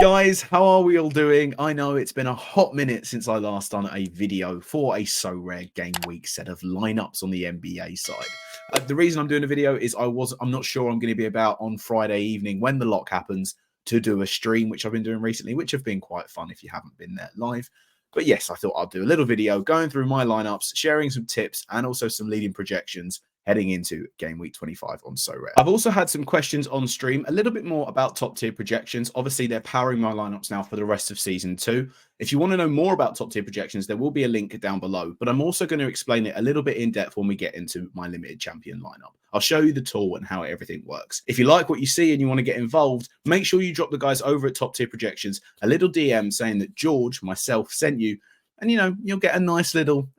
Guys, how are we all doing? I know it's been a hot minute since I last done a video for a Sorare game week set of lineups on the NBA side. The reason I'm doing a video is I'm not sure I'm going to be about on Friday evening when the lock happens to do a stream, which I've been doing recently, which have been quite fun if you haven't been there live. But yes, I thought I'd do a little video going through my lineups, sharing some tips and also some leading projections heading into game week 25 on Sorare. I've also had some questions on stream, a little bit more about top tier projections. Obviously, they're powering my lineups now for the rest of season 2. If you want to know more about top tier projections, there will be a link down below, but I'm also going to explain it a little bit in depth when we get into my limited champion lineup. I'll show you the tool and how everything works. If you like what you see and you want to get involved, make sure you drop the guys over at Top Tier Projections a little DM saying that George, myself, sent you, and you'll get a nice little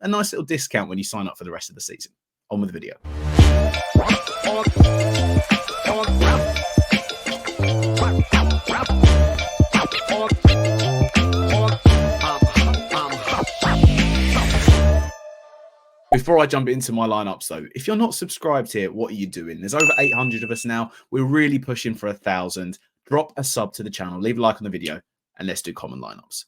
discount when you sign up for the rest of the season. On with the video. Before I jump into my lineups though, if you're not subscribed here, what are you doing? There's over 800 of us now. We're really pushing for 1,000. Drop a sub to the channel, leave a like on the video, and let's do common lineups.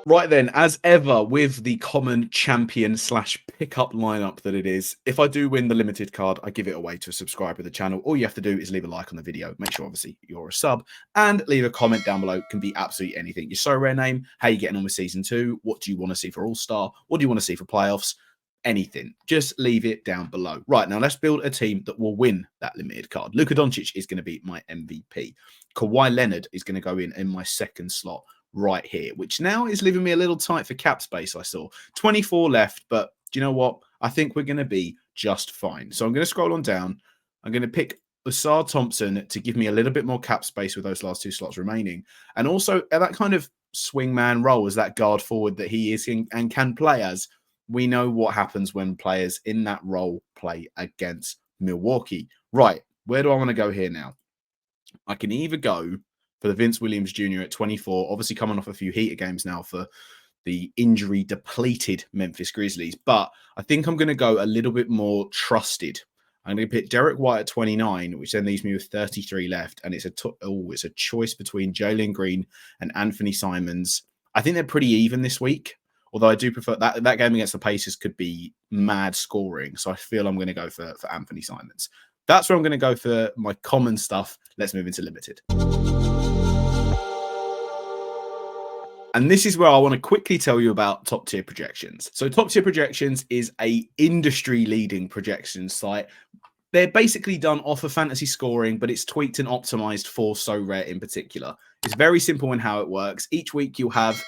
Right then, as ever with the common champion / pickup lineup that it is, if I do win the limited card, I give it away to a subscriber of the channel. All you have to do is leave a like on the video. Make sure, obviously, you're a sub and leave a comment down below. It can be absolutely anything. Your Sorare name, how you getting on with season 2, what do you want to see for All-Star, what do you want to see for playoffs, anything. Just leave it down below. Right, now let's build a team that will win that limited card. Luka Doncic is going to be my MVP. Kawhi Leonard is going to go in my second slot right here, which now is leaving me a little tight for cap space. I saw 24 left, but do you know what? I think we're going to be just fine. So I'm going to scroll on down. I'm going to pick Usar Thompson to give me a little bit more cap space with those last 2 slots remaining. And also that kind of swingman role as that guard forward that he is and can play as. We know what happens when players in that role play against Milwaukee. Right, where do I want to go here now? I can either go for the Vince Williams Jr. at 24, obviously coming off a few heater games now for the injury-depleted Memphis Grizzlies. But I think I'm going to go a little bit more trusted. I'm going to pick Derek White at 29, which then leaves me with 33 left. And it's a choice between Jalen Green and Anthony Simons. I think they're pretty even this week, although I do prefer that game against the Pacers could be mad scoring. So I feel I'm going to go for Anthony Simons. That's where I'm going to go for my common stuff. Let's move into limited. And this is where I want to quickly tell you about Top Tier Projections. So Top Tier Projections is a industry-leading projection site. They're basically done off of fantasy scoring, but it's tweaked and optimized for Sorare in particular. It's very simple in how it works. Each week you'll have,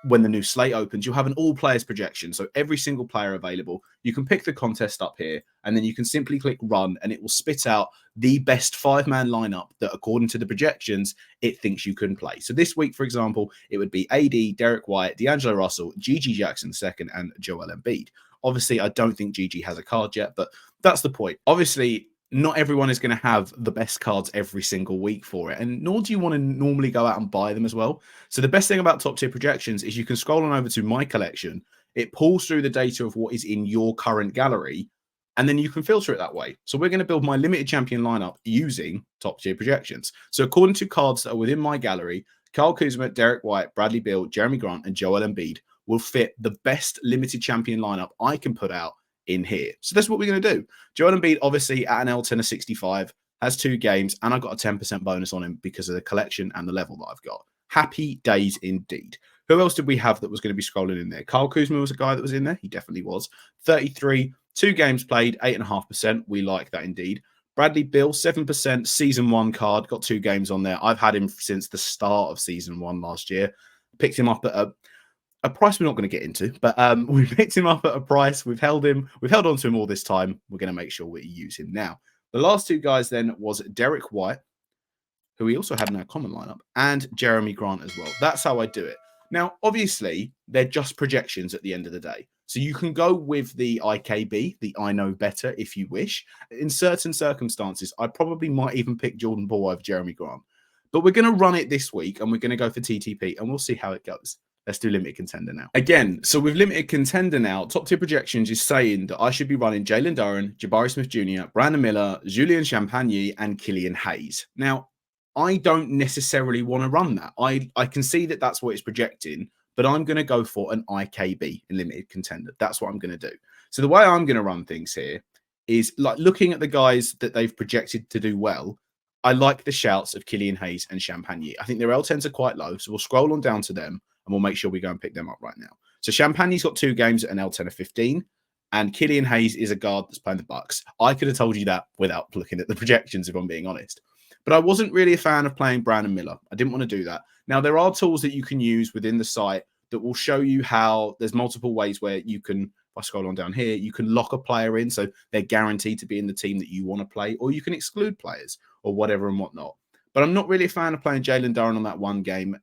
when the new slate opens, you'll have an all players projection. So every single player available, you can pick the contest up here and then you can simply click run and it will spit out the best 5-man lineup that according to the projections, it thinks you can play. So this week, for example, it would be AD, Derek White, D'Angelo Russell, Gigi Jackson II, and Joel Embiid. Obviously, I don't think Gigi has a card yet, but that's the point. Obviously, not everyone is going to have the best cards every single week for it, and nor do you want to normally go out and buy them as well. So the best thing about Top Tier Projections is you can scroll on over to My Collection. It pulls through the data of what is in your current gallery, and then you can filter it that way. So we're going to build my limited champion lineup using Top Tier Projections. So according to cards that are within my gallery, Kyle Kuzma, Derek White, Bradley Beal, Jeremy Grant, and Joel Embiid will fit the best limited champion lineup I can put out in here. So that's what we're going to do. Joel Embiid, obviously, at an L10 of 65, has 2 games, and I got a 10% bonus on him because of the collection and the level that I've got. Happy days indeed. Who else did we have that was going to be scrolling in there? Kyle Kuzma was a guy that was in there. He definitely was. 33, 2 games played, 8.5%. We like that indeed. Bradley Beal, 7%, season 1 card, got 2 games on there. I've had him since the start of season 1 last year. Picked him up at a price we're not going to get into, but we picked him up at a price. We've held on to him all this time. We're going to make sure we use him now. The last 2 guys then was Derek White, who we also had in our common lineup, and Jeremy Grant as well. That's how I do it. Now, obviously, they're just projections at the end of the day. So you can go with the IKB, the I know better, if you wish. In certain circumstances, I probably might even pick Jordan Poole over Jeremy Grant. But we're going to run it this week, and we're going to go for TTP, and we'll see how it goes. Let's do limited contender now. Again, so with limited contender now, Top Tier Projections is saying that I should be running Jalen Duren, Jabari Smith Jr., Brandon Miller, Julian Champagny, and Killian Hayes. Now, I don't necessarily want to run that. I can see that that's what it's projecting, but I'm going to go for an IKB, a limited contender. That's what I'm going to do. So the way I'm going to run things here is like looking at the guys that they've projected to do well. I like the shouts of Killian Hayes and Champagne. I think their L10s are quite low, so we'll scroll on down to them and we'll make sure we go and pick them up right now. So Champagne's got 2 games at an L10 of 15, and Killian Hayes is a guard that's playing the Bucks. I could have told you that without looking at the projections, if I'm being honest. But I wasn't really a fan of playing Brandon Miller. I didn't want to do that. Now, there are tools that you can use within the site that will show you how there's multiple ways where you can, if I scroll on down here, you can lock a player in so they're guaranteed to be in the team that you want to play, or you can exclude players or whatever and whatnot. But I'm not really a fan of playing Jalen Duren on that one game.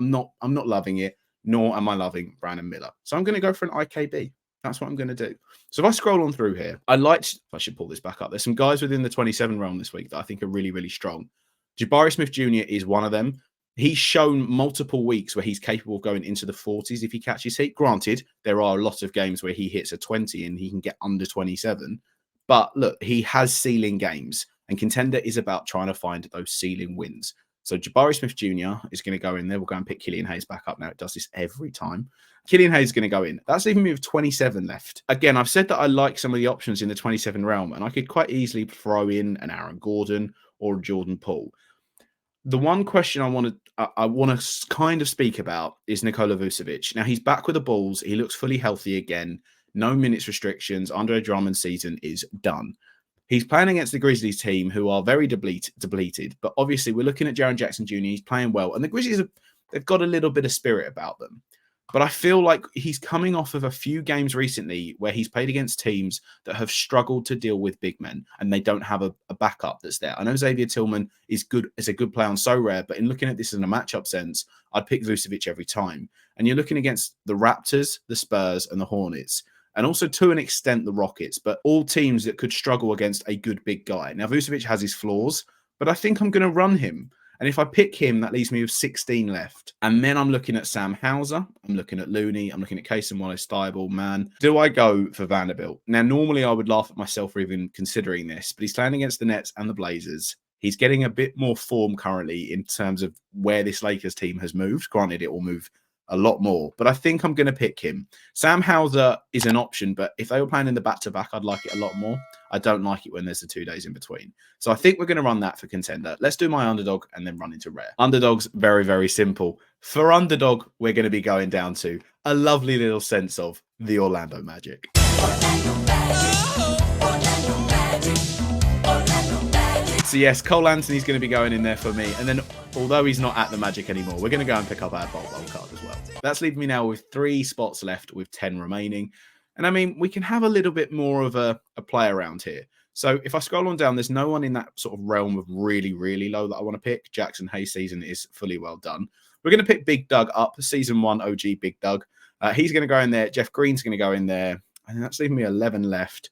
I'm not loving it, nor am I loving Brandon Miller. So I'm going to go for an IKB. That's what I'm going to do. So if I scroll on through here, I should pull this back up. There's some guys within the 27 realm this week that I think are really, really strong. Jabari Smith Jr. is one of them. He's shown multiple weeks where he's capable of going into the 40s if he catches heat. Granted, there are a lot of games where he hits a 20 and he can get under 27. But look, he has ceiling games, and Contender is about trying to find those ceiling wins. So Jabari Smith Jr. is going to go in there. We'll go and pick Killian Hayes back up now. It does this every time. Killian Hayes is going to go in. That's leaving me with 27 left. Again, I've said that I like some of the options in the 27 realm, and I could quite easily throw in an Aaron Gordon or a Jordan Poole. The one question I want to kind of speak about is Nikola Vucevic. Now, he's back with the Bulls. He looks fully healthy again. No minutes restrictions. Andre Drummond's season is done. He's playing against the Grizzlies team, who are very depleted. But obviously, we're looking at Jaren Jackson Jr. He's playing well. And the Grizzlies, they've got a little bit of spirit about them. But I feel like he's coming off of a few games recently where he's played against teams that have struggled to deal with big men, and they don't have a backup that's there. I know Xavier Tillman is a good player on Sorare, but in looking at this in a matchup sense, I'd pick Vucevic every time. And you're looking against the Raptors, the Spurs, and the Hornets. And also, to an extent, the Rockets, but all teams that could struggle against a good big guy. Now, Vucevic has his flaws, but I think I'm going to run him. And if I pick him, that leaves me with 16 left. And then I'm looking at Sam Hauser. I'm looking at Looney. I'm looking at Kaysen Wallace-Thibault. Man, do I go for Vanderbilt? Now, normally I would laugh at myself for even considering this, but he's playing against the Nets and the Blazers. He's getting a bit more form currently in terms of where this Lakers team has moved. Granted, it will move a lot more, but I think I'm going to pick him. Sam Hauser is an option, but if they were playing in the back-to-back, I'd like it a lot more. I don't like it when there's the 2 days in between. So I think we're going to run that for Contender. Let's do my underdog and then run into Rare. Underdog's very, very simple. For underdog, we're going to be going down to a lovely little sense of the Orlando Magic. So yes, Cole Anthony's going to be going in there for me. And then, although he's not at the Magic anymore, we're going to go and pick up our Bolt card as well. That's leaving me now with 3 spots left with 10 remaining. And I mean, we can have a little bit more of a play around here. So if I scroll on down, there's no one in that sort of realm of really, really low that I want to pick. Jackson Hayes season is fully well done. We're going to pick Big Doug up, season 1 OG Big Doug. He's going to go in there. Jeff Green's going to go in there. And that's leaving me 11 left.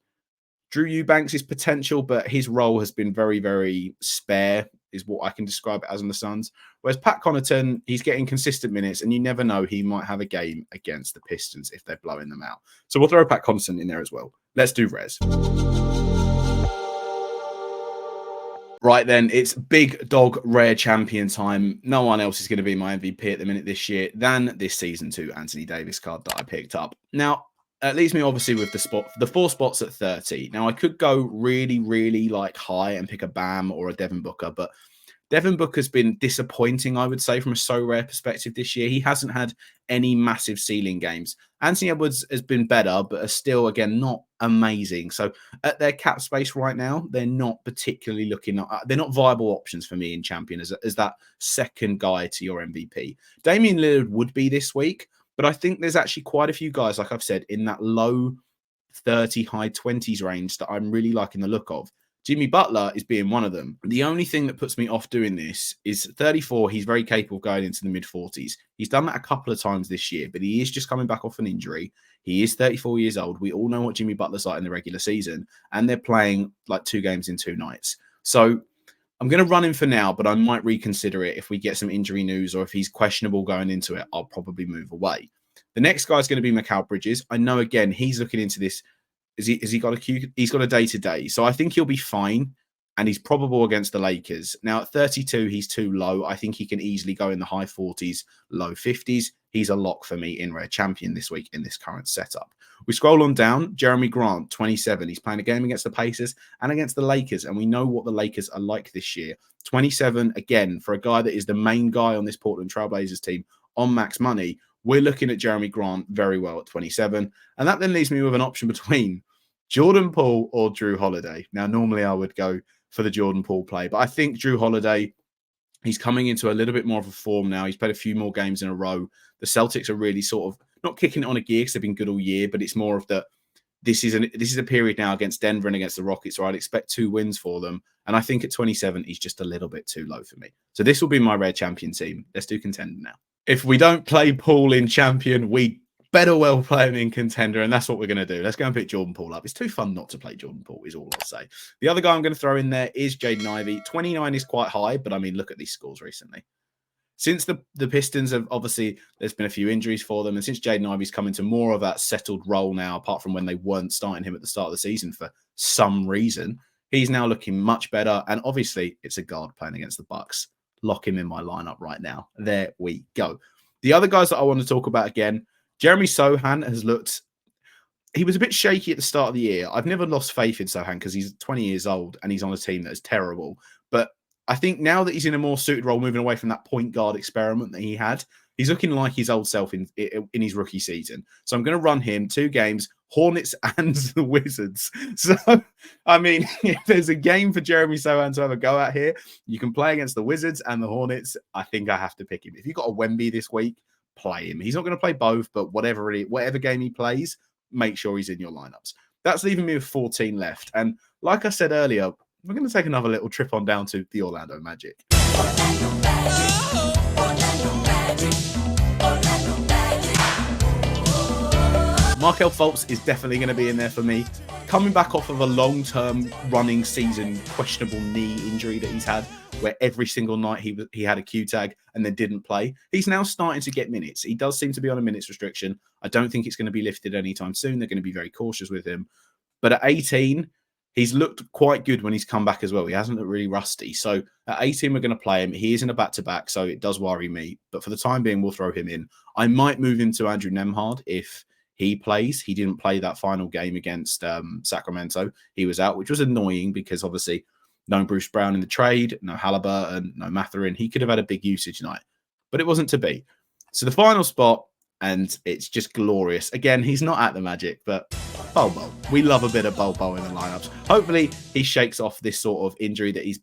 Drew Eubanks' potential, but his role has been very, very spare, is what I can describe it as on the Suns. Whereas Pat Connaughton, he's getting consistent minutes, and you never know, he might have a game against the Pistons if they're blowing them out. So we'll throw Pat Connaughton in there as well. Let's do Res. Right then, it's Big Dog Rare Champion time. No one else is going to be my MVP at the minute this year than this Season 2 Anthony Davis card that I picked up. Now, it leaves me obviously with the 4 spots at 30. Now, I could go really, really like high and pick a Bam or a Devin Booker, but Devin Booker's been disappointing, I would say, from a Sorare perspective this year. He hasn't had any massive ceiling games. Anthony Edwards has been better, but are still, again, not amazing. So at their cap space right now, they're not particularly looking, they're not viable options for me in Champion as that second guy to your MVP. Damian Lillard would be this week, but I think there's actually quite a few guys, like I've said, in that low 30, high 20s range that I'm really liking the look of. Jimmy Butler is being one of them. The only thing that puts me off doing this is 34. He's very capable of going into the mid-40s. He's done that a couple of times this year, but he is just coming back off an injury. He is 34 years old. We all know what Jimmy Butler's like in the regular season, and they're playing like 2 games in 2 nights. So I'm going to run him for now, but I might reconsider it if we get some injury news, or if he's questionable going into it, I'll probably move away. The next guy is going to be Mikal Bridges. I know, again, he's looking into this. Has he got he's got a day-to-day. So I think he'll be fine. and he's probable against the Lakers. Now, at 32, he's too low. I think he can easily go in the high 40s, low 50s. He's a lock for me in Rare Champion this week in this current setup. We scroll on down. Jeremy Grant, 27. He's playing a game against the Pacers and against the Lakers, and we know what the Lakers are like this year. 27, again, for a guy that is the main guy on this Portland Trailblazers team on max money, we're looking at Jeremy Grant very well at 27. And that then leaves me with an option between Jordan Poole or Drew Holiday. Now, normally I would go for the Jordan Poole play, but I think Drew Holiday, he's coming into a little bit more of a form now. He's played a few more games in a row. The Celtics are really sort of not kicking it on a gear because they've been good all year, but it's more of the this is a period now against Denver and against the Rockets where I'd expect 2 wins for them. And I think at 27, he's just a little bit too low for me. So this will be my Rare Champion team. Let's do Contender now. If we don't play Poole in Champion, we better well play him in Contender, and that's what we're going to do. Let's go and pick Jordan Poole up. It's too fun not to play Jordan Poole, is all I'll say. The other guy I'm going to throw in there is Jaden Ivey. 29 is quite high, but I mean, look at these scores recently. Since the Pistons have, obviously, there's been a few injuries for them, and since Jaden Ivey's come into more of that settled role now, apart from when they weren't starting him at the start of the season for some reason, he's now looking much better, and obviously, it's a guard playing against the Bucks. Lock him in my lineup right now. There we go. The other guys that I want to talk about again, Jeremy Sohan has looked, he was a bit shaky at the start of the year. I've never lost faith in Sohan because he's 20 years old and he's on a team that is terrible. But I think now that he's in a more suited role, moving away from that point guard experiment that he had, he's looking like his old self in his rookie season. So I'm going to run him 2 games, Hornets and the Wizards. So, I mean, if there's a game for Jeremy Sohan to have a go at here, you can play against the Wizards and the Hornets. I think I have to pick him. If you've got a Wemby this week, play him. He's not going to play both, but whatever game he plays, make sure he's in your lineups. That's leaving me with 14 left. And like I said earlier, we're going to take another little trip on down to the Orlando Magic. Markelle Fultz is definitely going to be in there for me. Coming back off of a long-term running season, questionable knee injury that he's had, where every single night he had a Q tag and then didn't play. He's now starting to get minutes. He does seem to be on a minutes restriction. I don't think it's going to be lifted anytime soon. They're going to be very cautious with him. But at 18, he's looked quite good when he's come back as well. He hasn't looked really rusty. So at 18, we're going to play him. He is in a back-to-back, so it does worry me. But for the time being, we'll throw him in. I might move him to Andrew Nembhard if he plays. He didn't play that final game against Sacramento. He was out, which was annoying because obviously no Bruce Brown in the trade, no Halliburton, no Mathurin. He could have had a big usage night, but it wasn't to be. So the final spot, and it's just glorious. Again, he's not at the Magic, but Bol Bol. We love a bit of Bol Bol in the lineups. Hopefully, he shakes off this sort of injury that's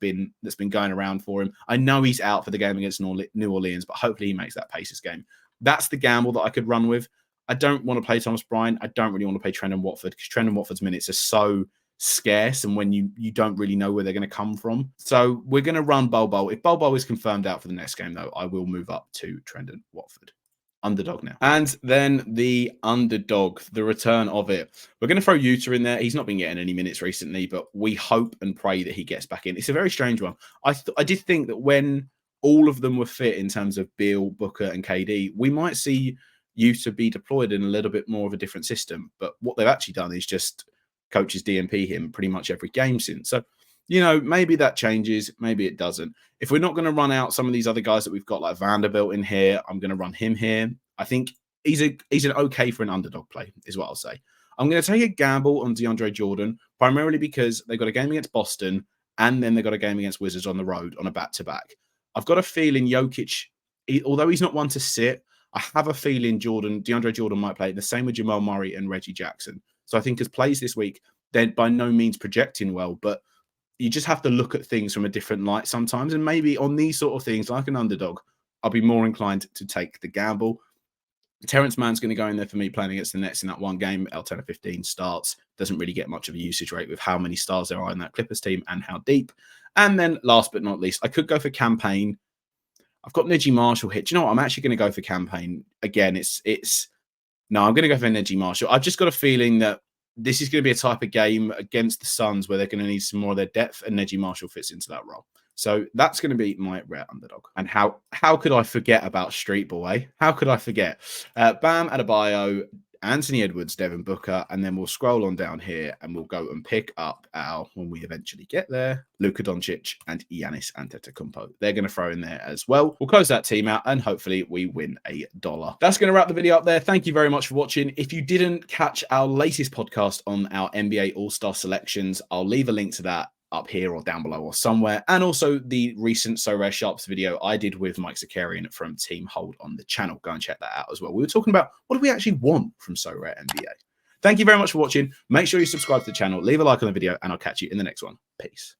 been going around for him. I know he's out for the game against New Orleans, but hopefully he makes that Pacers game. That's the gamble that I could run with. I don't want to play Thomas Bryant. I don't really want to play Trendon Watford because Trendon Watford's minutes are so scarce, and when you don't really know where they're going to come from. So we're going to run Bol Bol. If Bol Bol is confirmed out for the next game, though, I will move up to Trendon Watford. Underdog now. And then the underdog, the return of it. We're going to throw Utah in there. He's not been getting any minutes recently, but we hope and pray that he gets back in. It's a very strange one. I did think that when all of them were fit in terms of Beal, Booker, and KD, we might see Utah be deployed in a little bit more of a different system. But what they've actually done is just coaches DMP him pretty much every game since. So, maybe that changes, maybe it doesn't. If we're not going to run out some of these other guys that we've got, like Vanderbilt in here, I'm going to run him here. I think he's an okay for an underdog play, is what I'll say. I'm going to take a gamble on DeAndre Jordan, primarily because they've got a game against Boston, and then they've got a game against Wizards on the road on a back-to-back. I've got a feeling Jokic, although he's not one to sit, I have a feeling DeAndre Jordan might play the same with Jamal Murray and Reggie Jackson. So I think as plays this week, they're by no means projecting well, but you just have to look at things from a different light sometimes. And maybe on these sort of things, like an underdog, I'll be more inclined to take the gamble. Terrence Mann's going to go in there for me playing against the Nets in that one game. L10 of 15 starts. Doesn't really get much of a usage rate with how many stars there are in that Clippers team and how deep. And then last but not least, I could go for Campaign. I've got Neji Marshall here. Do you know what? I'm actually going to go for Campaign. Again, I'm going to go for Neji Marshall. I've just got a feeling that this is going to be a type of game against the Suns where they're going to need some more of their depth, and Neji Marshall fits into that role. So that's going to be my rare underdog. And how could I forget about Street Boy? How could I forget? Bam Adebayo Anthony Edwards, Devin Booker, and then we'll scroll on down here and we'll go and pick up our, when we eventually get there, Luka Doncic and Giannis Antetokounmpo. They're going to throw in there as well. We'll close that team out and hopefully we win $1. That's going to wrap the video up there. Thank you very much for watching. If you didn't catch our latest podcast on our NBA All-Star selections, I'll leave a link to that up here or down below or somewhere, and also the recent Sorare Sharps video I did with Mike Zakarian from Team Hold on the channel. Go and check that out as well. We were talking about what do we actually want from Sorare NBA. Thank you very much for watching. Make sure you subscribe to the channel, leave a like on the video, and I'll catch you in the next one. Peace.